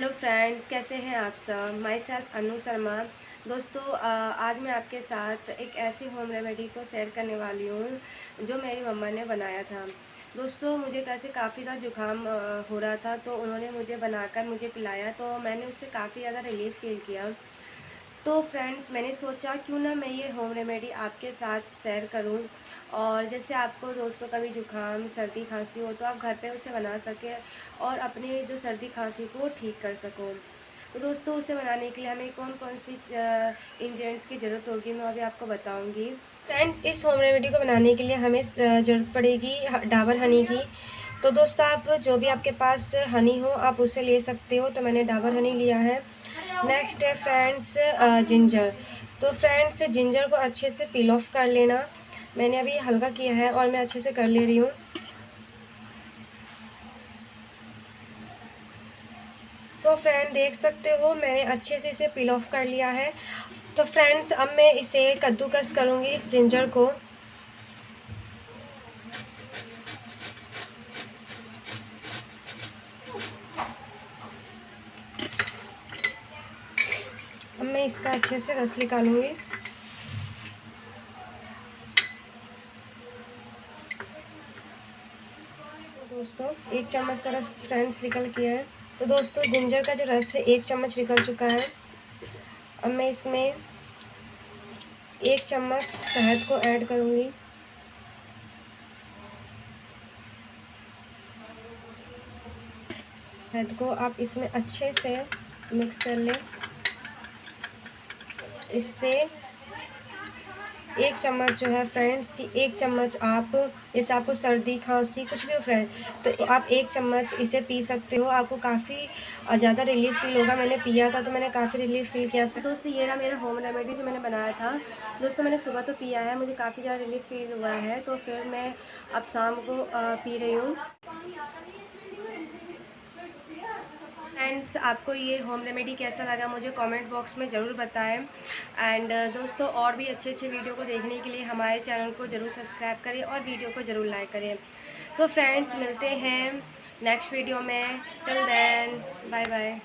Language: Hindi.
हेलो फ्रेंड्स, कैसे हैं आप सब। माई सेल्फ अनु शर्मा। दोस्तों, आज मैं आपके साथ एक ऐसी होम रेमेडी को शेयर करने वाली हूँ जो मेरी मम्मा ने बनाया था। दोस्तों, मुझे कैसे काफ़ी ज़्यादा जुकाम हो रहा था, तो उन्होंने मुझे बनाकर मुझे पिलाया, तो मैंने उससे काफ़ी ज़्यादा रिलीफ फील किया। तो फ्रेंड्स, मैंने सोचा क्यों ना मैं ये होम रेमेडी आपके साथ शेयर करूं, और जैसे आपको दोस्तों कभी जुकाम सर्दी खांसी हो तो आप घर पे उसे बना सकें और अपनी जो सर्दी खांसी को ठीक कर सको। तो दोस्तों, उसे बनाने के लिए हमें कौन कौन सी इंग्रेडिएंट्स की ज़रूरत होगी मैं अभी आपको बताऊंगी। फ्रेंड्स, इस होम रेमेडी को बनाने के लिए हमें ज़रूरत पड़ेगी डाबर हनी की। तो दोस्तों, आप जो भी आपके पास हनी हो आप उसे ले सकते हो। तो मैंने डाबर हनी लिया है। नेक्स्ट है फ्रेंड्स जिंजर। तो फ्रेंड्स, जिंजर को अच्छे से पील ऑफ कर लेना। मैंने अभी हल्का किया है और मैं अच्छे से कर ले रही हूँ। सो फ्रेंड, देख सकते हो मैंने अच्छे से इसे पील ऑफ कर लिया है। तो फ्रेंड्स, अब मैं इसे कद्दूकस करूँगी इस जिंजर को। अब मैं इसका अच्छे से रस निकालूंगी। दोस्तों, 1 चम्मच तरह फ्रेंड्स निकल किया है। तो दोस्तों, जिंजर का जो रस है 1 चम्मच निकल चुका है। अब मैं इसमें 1 चम्मच शहद को ऐड करूँगी। शहद को आप इसमें अच्छे से मिक्स कर लें। इससे 1 चम्मच जो है फ्रेंड्स, 1 चम्मच आप, जैसे आपको सर्दी खांसी कुछ भी हो फ्रेंड, तो आप 1 चम्मच इसे पी सकते हो। आपको काफ़ी ज़्यादा रिलीफ फील होगा। मैंने पिया था तो मैंने काफ़ी रिलीफ फील किया। तो दोस्तों, ये रहा मेरा होम रेमेडी जो मैंने बनाया था। दोस्तों, मैंने सुबह तो पिया है, मुझे काफ़ी ज़्यादा रिलीफ फील हुआ है, तो फिर मैं अब शाम को पी रही हूँ। फ्रेंड्स, आपको ये होम रेमेडी कैसा लगा मुझे कमेंट बॉक्स में ज़रूर बताएं। एंड दोस्तों, और भी अच्छे अच्छे वीडियो को देखने के लिए हमारे चैनल को ज़रूर सब्सक्राइब करें और वीडियो को ज़रूर लाइक करें। तो फ्रेंड्स, मिलते हैं नेक्स्ट वीडियो में। Till then, bye bye.